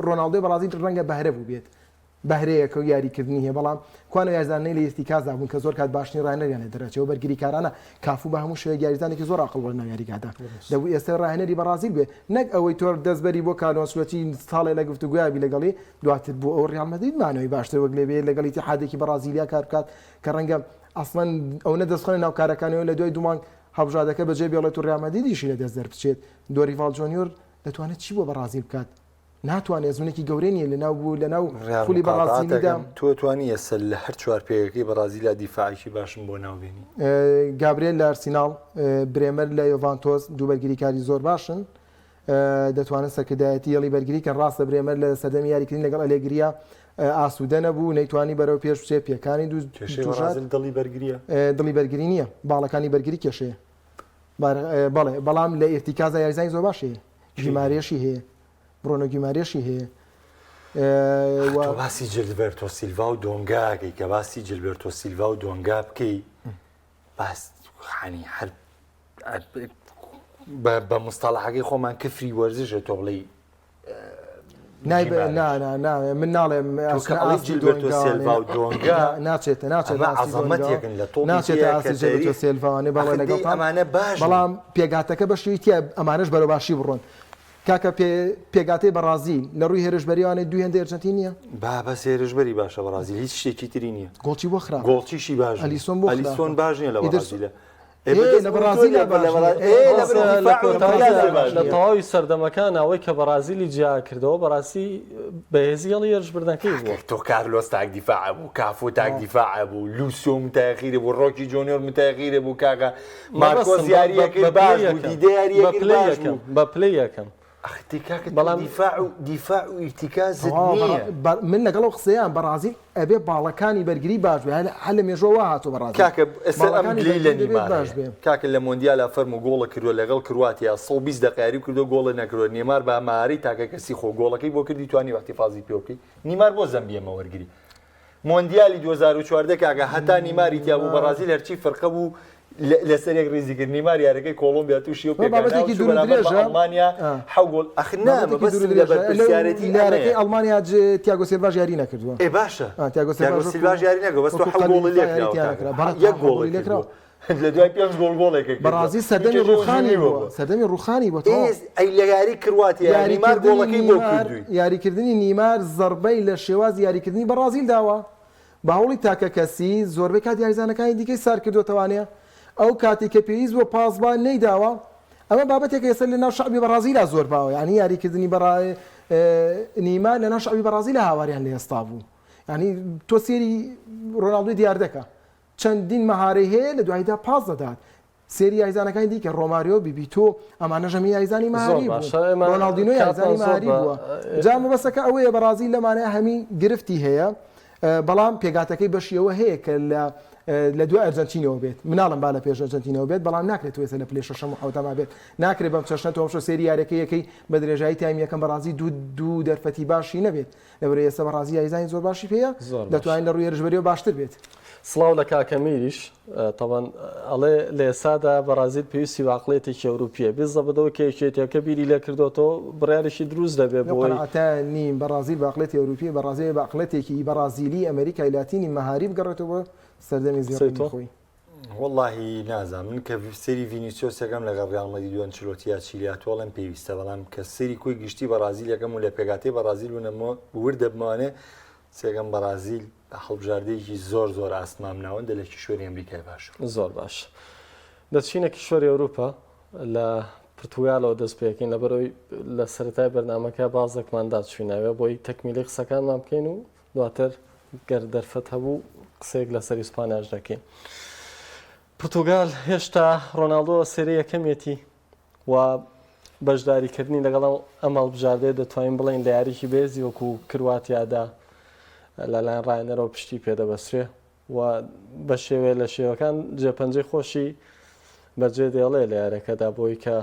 ڕۆناڵدۆی بەرازیل ڕەنگە بەهرە بوو بێت بەهرەیەکە و یاریکردنی هەیە بەڵام کوانە یاریزانەی لە ئێستیکازدا بوون کە زۆر کات باشترین ڕاهێنەریانە دەرەچێەوە بەرگری کارانە کافوو بە هەموو شوێک یاریزانێکی زۆر عەقڵ وەرناو یاریگادا دەبوو ئێستا ڕاهێنەری بەرازیل بێ نەک ئەوەی تۆ دەستبەری بۆ کارلۆسوەتی ساڵێ لە گفتوگویابی لەگەڵی دواتر بۆ ئەو ڕیال مەدرید مانەوەی باشتر وەک لێبێ لەگەڵ ئیتیحادێکی بەرازیلیا کار بکات کە ڕەنگە ئەسڵەن ئەو نەدەستخۆنە ناو کارەکانەوە لە دوای دوومان هەڵبژاردەکە بەجێ بێڵێت و ڕیال مەدریدیشی لە دەست دەربچێت دۆریڤال جۆنیۆر دەتوانێت چی بۆ بەرازیل بکات ناتوانێت زمانێکی گەورەیە لەناو بوو لەناو خولی بەرازیلیدا تۆ توانی ئێستا لە هەر چوار پێیەکەی بەرازیلیا دیفاعیکی باشم بۆ ناوبێنی گابریێل لە ئەرسیناڵ برێمەر لە یۆڤانتۆس دوو بەرگریکاری زۆر باشن دەتوانن سەرکردایەتی هێڵی بەرگری کە ڕاستە برێمەر لە سەردەمی یاریکردن لەگەڵ ئەلێگریا ئاسوودە نەبوو نەیتوانی بەرەو پێش بچێ پێکانی دڵی بەرگریە دڵی بەرگری نییە باڵەکانی بەرگری کێشەیە بەڵێ بەڵام لە ئێرتیکازە یاریزانی زۆر باشەیە ژیمارێشی هەیە بڕۆنە گیمارێشی هەیە باسی جلبێرتۆ سیلڤا و دۆنگاگەی کە باسی جلبێرتۆ سیلڤا و دۆنگا بکەی باس خانی هەر بە مستەڵەحەکەی خۆمان کفری وەرزشە تۆ بڵێ من ناڵێم ناچێتە ناچێتە سێلڤانێ بەڵێ لەگەڵ ئەمانە باش بەڵام پێگاتەکە بەشیتە ئەمانش بەرە باشی بڕۆن کاکە پێگاتەی بەرازیل لە ڕووی هێرشبەریوانێ دوو هێندە ئەرجنتین نییە بەس هێرشبەری باشە بەرازیل هیچ شتێکی تری نییە گۆڵچی بۆ خراپ گۆڵچیشی باش ئەلیسۆن باش نییە لە بەرازیلە لە بەرازیل لە تەواوی سەردەمەکان ئەوەی کە بەرازیلی جیا کردەوە بەڕاستی بەهێزی هەڵی هێرشبردنەکەی بوو. تۆ کارلۆس تاک دیفاع بوو، کافۆ تاک دیفاع بوو، لوسۆ متاخیرە بوو، ڕۆکی جۆنیۆر متاخیرە بوو، کاکە مارکۆس یاریەکەی باش بوو، دیدە یاریەکەی باش بوو. بە پلەی یەکەم بەڵام دیفاع و ئیرتیکازت نییە. من لەگەڵ قسەیان بەرازیل ئەبێ باڵەکانی بەرگری باش بێ هەل لە مێژۆوە هاتۆ بەرازیل. کاکە ئێستا ئەم گلەی لە نیمار کاکە لە مۆندیالە فەرم و گۆڵە کردووە لەگەڵ کرواتیا 120 دقیقی کردو گۆڵە نەکردووە. نیمار بە ماری تاکە کەسی خۆ گۆڵەکەی بۆ کردی توانی وەختی فازی پێ بکەی. نیمار بۆ زەمبیەمە وەرگری. مۆندیالی 2014 کاکە هەتا نیماری تیا بوو بەرازیل هەرچی فەرقە بوو لەسەرێک ڕێزیکرد نیمار یارەکەی کۆلۆمبیا تووشی و ئەڵمانیا حەوگۆڵ ئەخنامە بەس لە بەرپرسیارەتی یارەکەی ئەڵمانیا تیاگۆ سیلڤا یاری نەکردووە. ئێ باشە تیاگۆ سیلڤا یاری نەکردووە بەس حەوگۆڵ لێکراوە یەک گۆڵ لێکراوە لە دوای 5 گۆڵێک بەرازیل سەردەمی ڕوخانی بووە سەردەمی ڕوخانی بووە ئەی لە یاری کرواتیا نیمار گۆڵەکەی بۆ کردووی. یاریکردنی نیمار زەربەی لە شێواز یاریکردنی بەرازیل داوە باوڵی تاکە کەسی زۆربەی کات یاریزانەکانی دیکەی سار کردوتەوانەیە ئەو کاتی کە پێویست بۆ پاسبان نەیداوە. ئەمە بابەتێکە ئێستا لە ناو شعبی بەرازیلە زۆر باوە ینی یاریکردنی نیمار لە ناو شعبی بەرازیلە هاواریان لە ئێستا بوو. ینی تۆ سێری ڕۆناڵدۆی دیار دەکە چەندین مەهارەی هەیە لە دوایدا پاس دەدات. سێری یاریزانەکانی دیکە ڕۆماریۆ بیبیتۆ ئەمانە ژەمی یاریزانی مەهاری بوو. ڕۆناڵدینۆ یاریزانی مەهاری بووە. جا مەبەستەکە ئەوەیە بەرازیل لەمانەیە هەمین گرفتی هەیە بەڵام پێگاتەکەی بەشیەوە هەیە کە لە دوای ئەرجەنتینەوە بێت مناڵم با لە پێش ئەرجەنتینەوە بێت بەڵام ناکرێت توێسە لە پلێ شەشەم و حوتەما بێت ناکرێت بەم چەشنە تۆمشۆ سێری یارەکەیەکەی بە درێژایی تایم یەکەم بەرازی دوو دەرفەتی باشی نەبێت لەبەرە ئێستا بەرازی یاریزانی زۆر باشی پێیە دەتوانین لە ڕووی هێرشبەریەوە باشتر بێت. سڵاو لە کاکەمیریش تەوان ئەڵێ لە ئێسادا بەرازیل پێویستی واقڵێتێکی ئەوروپیە بێزە بەدەوە کێشێتەکە بیری لێ کردوەوە بڕیارێکی دروست دەبێت بۆی نیم بەرازیل باقلێتی ئەوروپی بەرازیل باقلێتێکی بەرازیلی ئەمریکای لاتینی مەهاری بگەڕێتەوە سەردەمی زیاتر خۆی. واللهی نازانم من کە سەری ڤینیسیۆسەکەم لەگەڵ ڕیال مەدرید و ئەنچلۆتیا چیلیاتۆڵم پێویستە بەڵام کە سەری کۆی گشتی بەرازیل یەکەم و لە پێگاتەی بەرازیل بوونەمەوە وردە بمانێ سێگەم بەرازیل هەڵبژاردەیەکی زۆر ئاسمام ناوەندە لە کیشوەری ئەمریکای باش زۆر باش. دەچینە کیشوەری ئەوروپا لە پرتوگالەوە دەست پێکەین لەبەرەوەی لە سەرەتای بەرنامەکە بازێکماندا چوینەوە بۆی تەکمیلی قسەکانمان بکەین و دواتر گەر دەرفەت هەبوو قسەیەک لەسەر ئیسپانیاش دەکەین. پرتوگال هێشتا ڕۆناڵدۆ سێری یەکەمێتی و بەشداریکردنی لەگەڵ ئەم هەڵبژاردەیە دەتوانین بڵێن لە یاریکی بێزی وەکو کرواتیادا لەلایەن ڕایەنەرەوە پشتی پێدەبەسرێ و بە شێوەیە لە شێوەکان جێپەنجەی خۆشی بەجێ دێڵێ لە یارەکەدا بۆی کە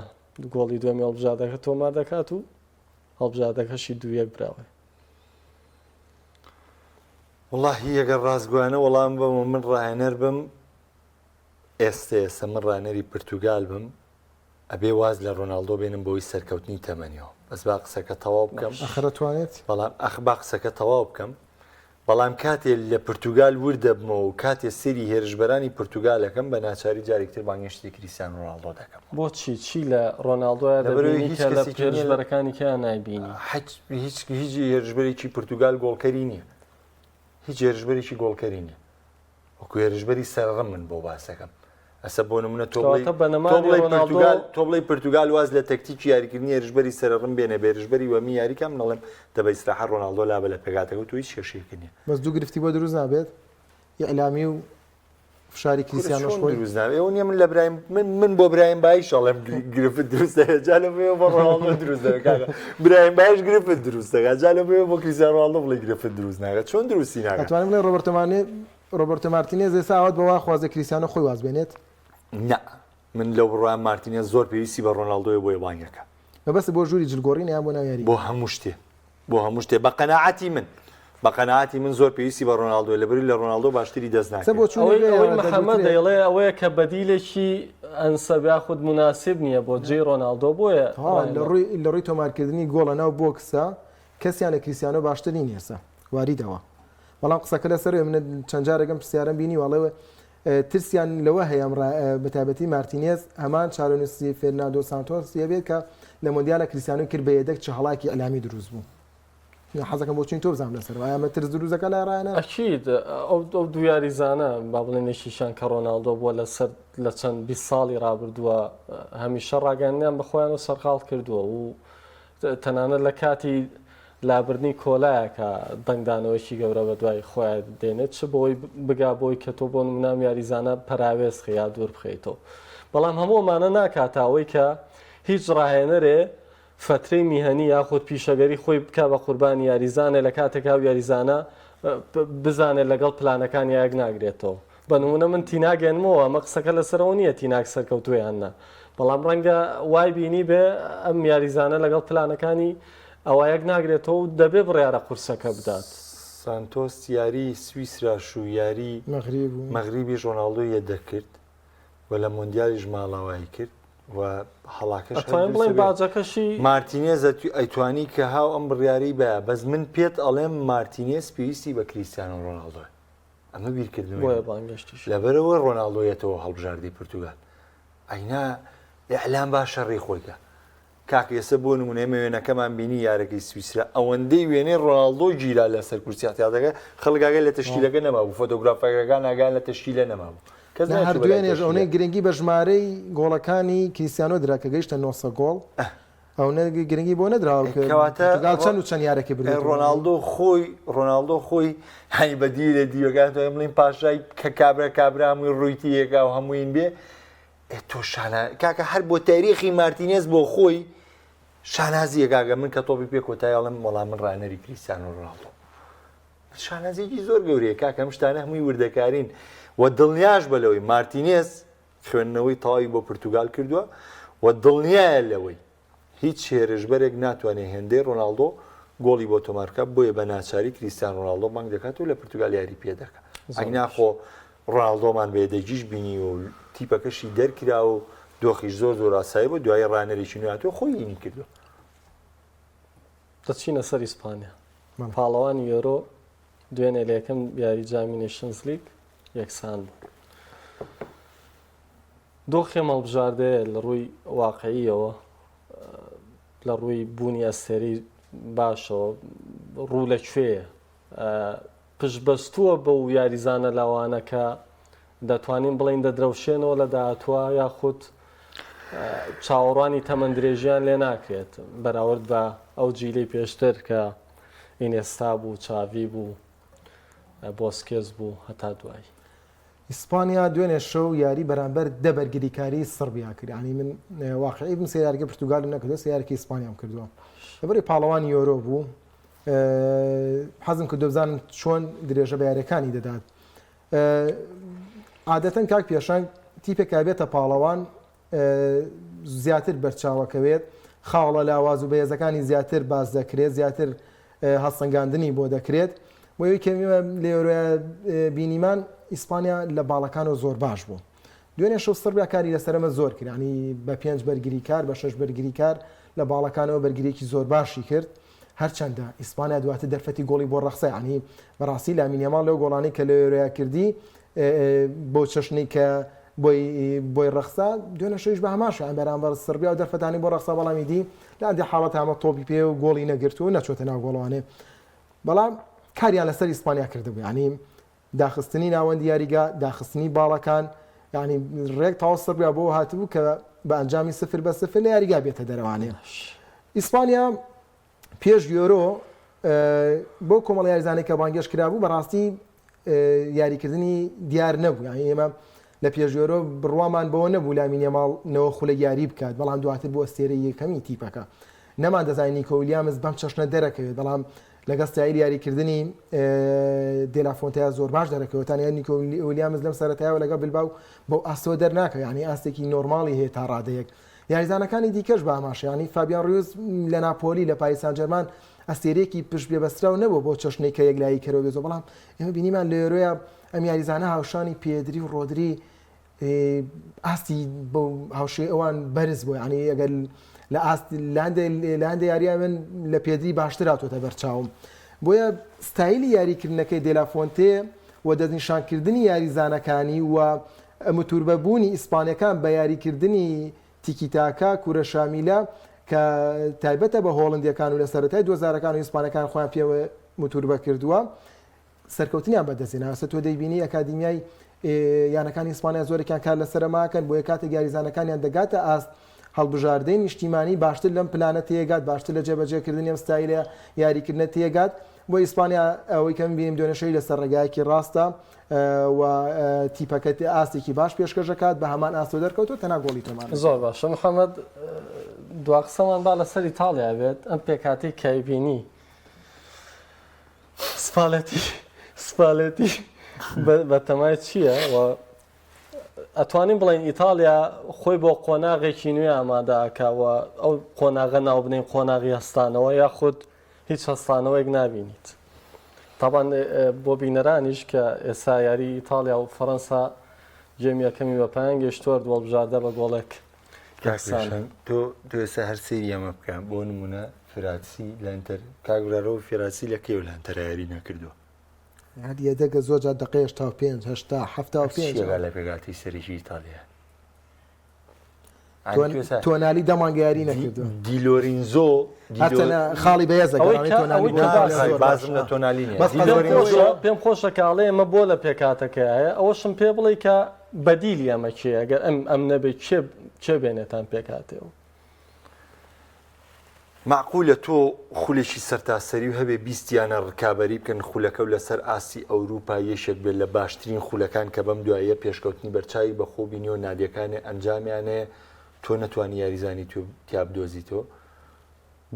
گۆڵی دوێمی هەڵبژاردەکە تۆمار دەکات و هەڵبژاردەکەشی 2-1 براوە. واللهی ئەگەر ڕاستگویانە وەڵام بم و من ڕایەنەر بم ئێستا من ڕایەنەری پرتوگال بم ئەبێ واز لە ڕۆناڵدۆ بێنم بۆی سەرکەوتنی تەمەنیەوە بەس با قسەکە تەواو بکەم ئەخرەتوانێت بەڵام با قسەکە تەواو بکەم بەڵام کاتێ لە پرتوگال وردەبمەوە و کاتێ سەری هێرشبەرانی پرتوگالەکەم بە ناچاری جارێکتر بانگشتی کریستیانۆ ڕۆناڵدۆ دەکەم. بۆچی چی لە ڕۆناڵدۆە دەبینی کە لە هێرشبەرەکانی کیان نایبینی؟ هیچ هێرشبەرێکی پرتوگال گۆڵکەری نییە، هیچ هێرشبەرێکی گۆڵکەری نییە وەکو هێرشبەری سەرڕەم من بۆ باسەکەم. ئەسە بۆ نمونە تۆ بڵێ پرتوگال واز لە تەکتیکی یاریکردنی هێرشبەری سەرڕەم بێنە بە هێرشبەری وەمی یاریکەم نەڵێم دەبە ئیستراحەت ڕۆناڵدۆ لابە لە پێگاتەکە و تۆ هیچ کێشەیەکی نییە. بەس دوو گرفتی بۆ دروست نابێت ئیعلامی و فشاری کریستیانۆ خۆی دروست نابێت. ئەو نییە من لە برایم من بۆ برایم باش ئەڵێم گرفت دروست دەکات جا لەوەیەوە بۆ ڕۆناڵدۆ دروست دەکات برایم باش گرفت دروست دەکات جا لەوەیەوە بۆ کریستیانۆ ڕۆناڵدۆ بڵێ گرفت دروست ناکات. چۆن دروستی ناکات؟ ئەتوانم بڵێ ڕۆبەرتۆ مارتینێز ئێستا ئاوات بەوا خوازە کریستیانۆ خۆی واز بێنێت؟ نه من لەو بڕوایان مارتینێز زۆر پێویستی بە ڕۆناڵدۆیە بۆ یێبانگەکە بەبەستە بۆ ژووری جلگۆڕین یان بۆ ناو یاری بۆ هەموو شتێ بە قەناعەتی من زۆر پێویستی بە ڕۆناڵدۆ لەبەری لە ڕۆناڵدۆ باشتری دەست ناکات. ئەوەی محەممەد دەیڵێ ئەوەیە کە بەدیلێکی ئەنسەبیا خود مناسب نییە بۆ جێ ڕۆناڵدۆ بۆیە لە ڕووی تۆمارکردنی گۆڵە ناو بۆکسە کەسیان لە کریستیانۆ باشترین ێستا واریدەوە. بەڵام قسەکە لەسەر من چەند جارێکم پرسیارم بینی وڵێوە ترسیان لەوە هەیە بەتابەتی مارتینێز هەمان چارۆنوسی فێرناندۆ سانتۆس بێت کە لە مۆندیالە کریستیانۆ کرد بە یەدەک چه هەڵاکی ئەلامی دروست بوو حەزەکەم بۆ چین تۆ بزانم لەسەر ئەمە ترس دروستەکە لە ڕایانە ئەکید ئەو دو یاریزانە با بڵێن نێشیشان کە ڕۆناڵدۆ بووە لەسەر لە چەند 20 ساڵی ڕابردووە هەمیشە ڕاگەاندیان بەخۆیان و سەرقاڵ کردووە و تەنانەت لە کاتی لابردنی کۆلایەکە دەنگدانەوەیکی گەورە بە دوای خۆیان دێنێت چ بۆی بگا بۆی کە تۆ بۆ نمونام یاریزانە پەراوێز یا دوور بخەیتەوە بەڵام هەموومانە ناکاتاوەی کە هیچ ڕاهێنەرێ فترەی میهەنی یاخود پیشەگەری خۆی بکە بە قوربانی یاریزانە لە کاتێکا و یاریزانە بزانێت لەگەڵ پلانەکان یاک ناگرێتەوە بە نمونە من تیناگەنمەوە ئەمە قسەکە لەسەرەوە نییە تیناک سەرکەوتویاننا بەڵام ڕەنگە وای بینی بێ ئەم یاریزانە لەگەڵ پلانەکانی ئەوەیەک ناگرێتەوە و دەبێ بڕیارە قورسەکە بدات سانتۆس یاری سویسراش و یاری مەغریبی ڕۆناڵدۆ یەدەکرد و لە مۆندیالیش ماڵاوایی کرد و هەڵاکەش بڵێن باجەکەشی مارتینێز ئەیتوانی کە هاو ئەم بڕیاری بە بەس من پێت ئەڵێم مارتینێز پێویستی بە کریستیانۆ ڕۆناڵدۆ ئەمە بیرکردن لەبەرەوە ڕۆناڵدۆیەتەوە هەڵبژاردی پرتوگال ئەینا ئەعلام باش شەڕی خۆیکە کاک ئێستا بۆ نمونێمە وێنەکەمان بینی یارەکەی سویسرا ئەوەندەی وێنەی ڕۆناڵدۆ گیرا لەسەر کورسیاتیادەکە خەڵگاگە لە تشکیلەکە نەمابوو فۆتۆگرافەکان ناگان لە تشکیلە نەمابوو هەردوێنێژ ئەوەی گرنگی بە ژمارەی گۆڵەکانی کریستیانۆ درا کە گەیشتە 900 گۆڵ ئەو گرنگی بۆ نەدراوەکەواتە چەند و چەند یارێکی بر ڕۆناڵدۆ خۆی هەنی بەدی لە دیوەکان تۆ بڵین پاشای کە کابرا هەمووی ڕوویتی یەکا و هەمووین بێ تۆ شانە کاکە هەر بۆ تاریخی مارتینێز بۆ خۆی شانازیە کاگە من کە تۆپی پێ کۆتایڵم وەڵام من ڕانەری کریستیانۆ ڕۆناڵدۆ شانازێکی زۆر گەورەیە کاکە ئەم شتانە هەمووی وردەکارین و دڵنیاش بەلەوەی مارتینێز خوێندنەوەی تەواوی بۆ پرتوگال کردووە و دڵنیایە لەوەی هیچ شێرشبەرێک ناتوانێت هێندەی ڕۆناڵدۆ گۆڵی بۆ تۆمارکە بۆیە بە ناچاری کریستیان ڕۆناڵدۆ مانگ دەکات و لە پرتوگال یاری پێ دەکات ئەگناخۆ ڕۆناڵدۆمان بێدەگیش بینی و تیپەکەشی دەرکرا و دۆخیش زۆر زۆر ئاسایی بۆ دوای ڕانەرێکی نوێتەوە خۆی هینی کردو دەچینە سەر ئیسپانیا پاڵەوانی یۆرۆ دوێنێ لە یەکەم یاری جامی نیشنز لیگ یەکسان بوو دۆخی هەڵبژاردەیە لە ڕووی واقعیەوە لە ڕووی بوونی ئەستێری باشەوە ڕوو لەکوێیە پشتبەستووە بەو یاریزانە لاوانەکە دەتوانین بڵین دەدرەوشێنەوە لە داهاتوە یاخود چاوەڕوانی تەمەندرێژیان لێ ناکرێت بەراورد بە ئەو جیلەی پێشتر کە ئینێستا بوو چاوی بوو بۆسکێز بوو هەتا دوایی ئیسپانیا دوێنێ شەو یاری بەرامبەر دەبەرگریکاری سربیا کرد ینی من واقعی بم سیارگە پرتوگال نەکردو سیارکی ئیسپانیام کردووە لەبەری پاڵەوانی یۆرۆ بوو حەزم کرد دەبزانم چۆن درێژە بە یاریەکانی دەدات عادەتەن کاک پێشنگ تیپێکا بێتە پاڵەوان زیاتر بەرچاوەکەوێت خاڵە لاواز و بەهێزەکانی زیاتر باز دەکرێت زیاتر هەڵسەنگاندنی بۆ دەکرێت بۆی کەمیمە لە یۆرۆیە بینیمان ئیسپانیا لە باڵەکانەوە زۆر باش بوو دوێنێ شەو سربیا کاری لەسەرمە زۆر کرد ینی بە 5 بەرگری کار بە 6 بەرگری کار لە باڵەکانەوە بەرگریەکی زۆر باشی کرد هەرچەندە ئیسپانیا دواتە دەرفەتی گۆڵی بۆ ڕەخسە ینی بەڕاستی لامین یامال لەو گۆڵانەی کە لە یۆرۆیا کردی بۆ چەشنی کە بۆی ڕەخسا دوێنێ شەویش بە هەماشە بەرامبەر سربیا و دەرفەتانی بۆ ڕەخسا بەڵامی دی لا ئەندی حاڵەت هەمە تۆپی پێ و گۆڵی نەگرت و نەچۆتە ناو گۆڵوانێ بەڵام کاریان لەسەر ئیسپانیا کردبوو ینی داخستنی ناوەندی یاریگا داخستنی باڵەکان ینی ڕێک تاوە سربیا بۆ هاتبوو کە بە ئەنجامی 0-0 لە یاریگا بێتە دەرەوانێ ئیسپانیا پێش یۆرۆ بۆ کۆمەڵ یاریزانێک کە بانگێش کرابوو بەڕاستی یاریکردنی دیار نەبوو یانی ئێمە لە پێش یۆرۆ بڕوامان بەوە نەبوو لامین یامال نەوە خولە یاری بکات بەڵام دواتر بۆ ئەستێرە یەکەمی تیپەکە نەمان دەزانانی کە ویلیامز بەم چەشنە دەرەکەوێت بەڵام لەگەڵ ستایل یاریکردنی دێلافۆنتەیە زۆر باش دەرەکەوتان یان نیکۆ ویلیامز لەم سەرەتایەوە لەگەڵ بلباو بەو ئاستەوە دەرناکە ینی ئاستێکی نۆرماڵی هەیە تا ڕادەیەک یاریزانەکانی دیکەش بە ئاماشە ینی فابیان ڕوز لە ناپۆلی لە پاریس سان ژەرمان ئەستێرێکی پشت بێبەستراو نەبوو بۆ چەشنەی کە یەکلایی کەرەوە بێزۆ بەڵام ئێمە بینیمان لە یۆرۆیە ئەم یاریزانە هاوشانی پێدری و ڕۆدری ئاستی بۆ هاوشێ ئەوان بەرز بوو ینی ئەگەر لە لاندە یاریە من لە پێدری باشتر هاتوۆتە بەرچاوم بۆیە ستایلی یاریکردنەکەی دێلافۆنتێ و دەستنیشانکردنی یاریزانەکانی و متوربەبوونی ئیسپانیەکان بە یاریکردنی تیکیتاکا کوورە شامیلە کە تایبەتە بە هۆڵندیەکان و لە سەرەتای 2000ەکان و ئیسپانەکان خۆیان پێوە موتوربە کردووە سەرکەوتنیان بەدەستێنەوە سە تۆ دەیبینی ئەکادیمیای یانەکانی ئیسپانیا زۆرێکیان کار لە سەرماکەن بۆ کاتێک یاریزانەکانیان دەگاتە ئاست هەڵبژاردەی نیشتیمانی باشتر لەم پلانە تێگات باشتر لە جێبەجێکردنی ئەم ستایلە یاریکردنە تێگات بۆ ئیسپانیا ئەوەی کەم بینیم دوێنەشەی لەسەر ڕێگایەکی ڕاستە و تیپەکەت ئاستێکی باش پێشکەشەکات بە هەمان ئاستۆ دەرکەوتو تەنا گۆڵی تۆمان زۆر باشە محەممەد دوا قسەمان با لەسەر ئیتاڵیا بێت ئەم پێکاتی کایبینی سپالەتی بە تەمای چییە و ئەتوانین بڵێن ئیتالیا خۆی بۆ قۆناغێکی نوێ ئامادەکەوە ئەو قۆناغە ناو بنین قۆناغی هەستانەوە یاخود هیچ هەستانەوەیەک نبینیت تاوان بۆ بینەرانیش کە ئێستا یاری ئیتالیا و فەڕەنسا گێمی یەکەمی بە پایان گەشتووە دووەڵبژاردە بە گۆڵێک تۆ ێستا هەر سەیری ئەمە بکەم بۆ نمونە فراسی لەنتەر کاگورارەوە فراسی لە کێو لەنتەر یاری نەکردووە هەدیە دەگە زۆر جار دقەیە 5 5 لە پێگاتی سەرێکی ئیتالیا تۆنالی دەمانگەیاری نەکردو دیلۆرینزۆ خاڵی بازم لە تۆنالی پێم خۆشە کاڵێ ئەمە بۆ لە پێکاتەکەیە ئەوەشم پێ بڵێ کە بەدیلی ئەمە کێ ئەگەر ئەم نەبێت چێ بێنێتان پێکاتێەوە معقولە تۆ خولێکی سەرتاسەری و هەبێ بیستیانە ڕکابەری بکەن خولەکە و لەسەر ئاسی ئەوروپا یەشێک بێت لە باشترین خولەکان کە بەم دوایە پێشکەوتنی بەرچاوی بەخۆبینی و نادیەکانی ئەنجامیانەیە تۆ نەتوانی یاریزانی تۆ تیاب دۆزیتەوە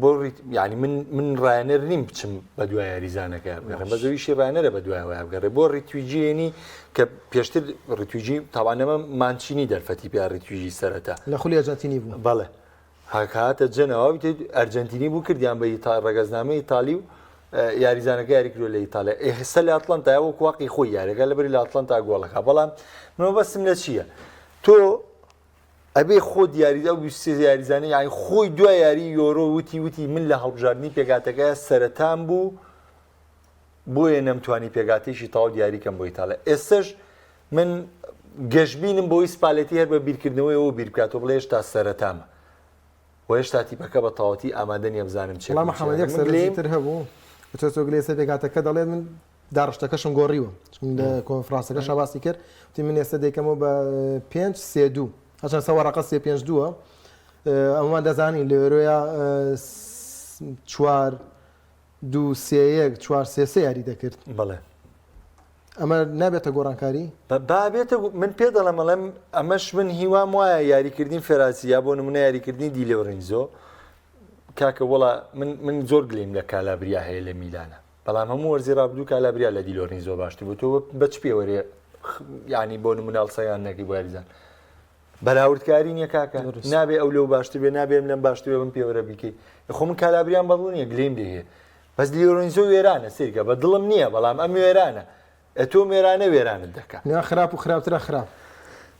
بۆ ینی من ڕایەنەر نیم بچم بە دوای یاریزانەکە بگەڕێ بە زەویشی ڕایەنەرە بە دوایەوە بگەڕێ بۆ ڕیتویجیێنی کە پێشتر ڕیتویجی تاوانەمە مانچینی دەرفەتی پیا ڕیتویژی سەرەتا لە خولی ئەرجەنتینی بوو بەڵێ هاکاتە جەنەوە ئەرجەنتینی بوو کردیان بە ڕێگەزنامە ئیتالی و یاریزانەکە یاری کردو لە ئیتالیا ئێستا لە ئەتڵەنتایە وەکو واقعی خۆی یاریەکە لەبەری لە ئەتڵەنتا گۆڵەکە بەڵام منەوە بەسم لە چییە تۆ ئەبێ خۆ دیاریدا و یاریزانە یانی خۆی دوای یاری یۆرۆ وتی من لە هەڵبژاردننی پێگاتەکە سەرەتان بوو بۆیە نەمتوانی پێگاتێکی تاو دیاریکەم بۆ ئیتالیا ئێستش من گەشتبینم بۆی سپالەتی هەر بە بیرکردنەوەی ئەوە بیر بکاتەوە بڵێ هێشتا سەرەتامە و هێشتا تیپەکە بە تەواوەتی ئامادە نییە بزانم چێ محەممەد سەرتر هەبوو تۆ گلێسە پێگاتەکە دەڵێت من داڕشتەکەشم گۆڕیوە لە کۆنفرانسەکە شەباسی کرد وتی من ئێستا دەیکەمەوە بە 5-3-2 هەچەند سەوەڕەقە 3-5-2 ئەمەمان دەزانی لێرۆیە 4-2-3-1 یاری دەکرد بەڵێ ئەمە نابێتە گۆڕانکاری بابێتە من پێ دەڵێم مەڵێم ئەمەش من هیوام وایە یاریکردنی فێراسیا بۆ نمونە یاریکردنی دیلۆرینزۆ کاکە وڵا من زۆر گلیم لە کالابریا هەیە لە میلانە بەڵام هەموو وەرزی ڕابردوو کالابریا لە دیلۆرینزۆ باشتر بوو تۆ بەچ پێوەرێ ینی بۆ نمونە هەڵسەیان نەکەی بۆ یاریزان بەراوردکاری نییە کاکە نابێ ئەو لەو باشتر بێ نابێم لەم باشتر بم پێوەرە بیکەی خۆ من کالابریان بەڵوو نیە گلیم دەهەیە بەس دیلۆرینزۆ وێرانە سیرکە بە دڵم نییە بەڵام ئەم وێرانە ئەتۆ مێرانە وێرانت دەکات نه خراپ و خراپترە خراپ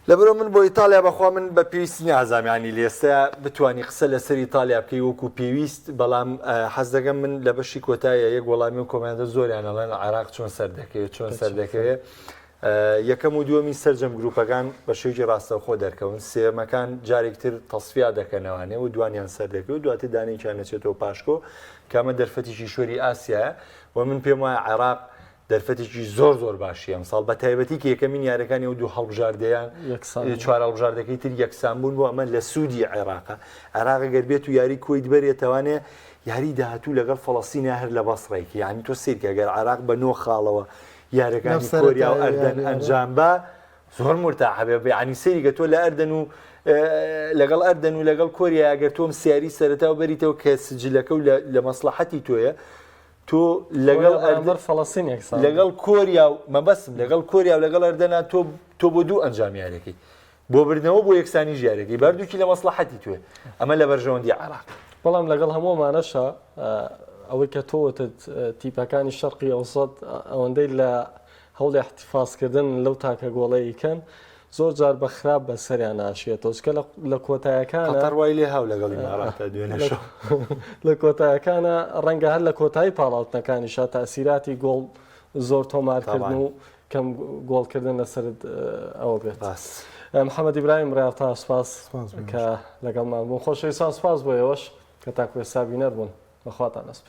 لەبەرەوە من بۆ ئیتالیا بەخوا من بە پێویستی نازانانی لێستەیە بتوانی قسە لەسەر ئیتالیا بکەی وەکو پێویست بەڵام حەز دەکەم من لە بەشی کۆتایە یەک وەڵامی و کۆمەندە زۆریانەڵێن عێراق چۆن سەردەکەوێت چۆن سەردەکەوێت یەکەم و دووەمی سەرجەم گروپەکان بە شێوکی ڕاستەوخۆ دەرکەون سێمەکان جارێکتر تەسفیا دەکەنەوانێ و دوانیان سەردەکەوت و دواتر دانێکیان نەچێتەوە پاشکۆ کامە دەرفەتیشی شوێری ئاسیایە و من پێم وایە عێراق دەرفەتێکی زۆر باشی ئەم ساڵ بە تایبەتی کە یەکەمین یارەکانی و دوو هەڵبژاردەیان چوار هەڵبژاردەکەی تر یەکسان بوون بۆ ئەمە لە سوودی عێراقە عێراق گەر بێت و یاری کۆیت بەرێتەوانێ یاری داهاتوو لەگەڵ فەڵەستینە هەر لە بەسڕێکی یعنی تۆ سیرکە گەر عێراق بە 9 خاڵەوە یارەکانی کۆریا و ئەردەن ئەنجام بە زۆر مرتاحەبێ ینی سەیریکە تۆ لە ئەردەن و لەگەڵ ئەردەن و لەگەڵ کۆریا ئەگەر تۆم سیاری سەرەتا و بەریتەوە کە سجلەکە و لە مەسلحەتی تۆیە تۆ لەگەڵ کۆریا و مەبەسم لەگەڵ کۆریا و لەگەڵ ئەردەنا تۆ بۆ دوو ئەنجام یارەکەی بۆ بردنەوە بۆ یەکسانی ژیارەکەی باردووکی لە مەسلحەتی توێ ئەمە لە بەرژەوەندی عێراق بەڵام لەگەڵ هەموومانەشە ئەوەی کە تۆوتت تیپەکانی شەرقی ئەوسەد ئەوەندەی لە هەوڵی احتیفازکردن لەو تاکە گۆڵەیەکەن زۆر جار بە خراپ بە سەریان ناشێتەوە چکە لە کۆتایەکانە قەتەڕوای لێ هاو لەگەڵ ئیماراتە دوێنێ لە کۆتایەکانە ڕەنگە هەر لە کۆتایی پاڵاوتنەکانیشە تاسیراتی گۆڵ زۆر تۆمارکردن و کەم گۆڵکردن لەسەر ئەوە بێت محەممەد ئیبراهیم ڕێتا سپاس سپاس کە لەگەڵمان بوون خۆشەویستان سپاس بۆ ئێوەش کە تاکو ئێستا بینەر بوون بەخواتان دەست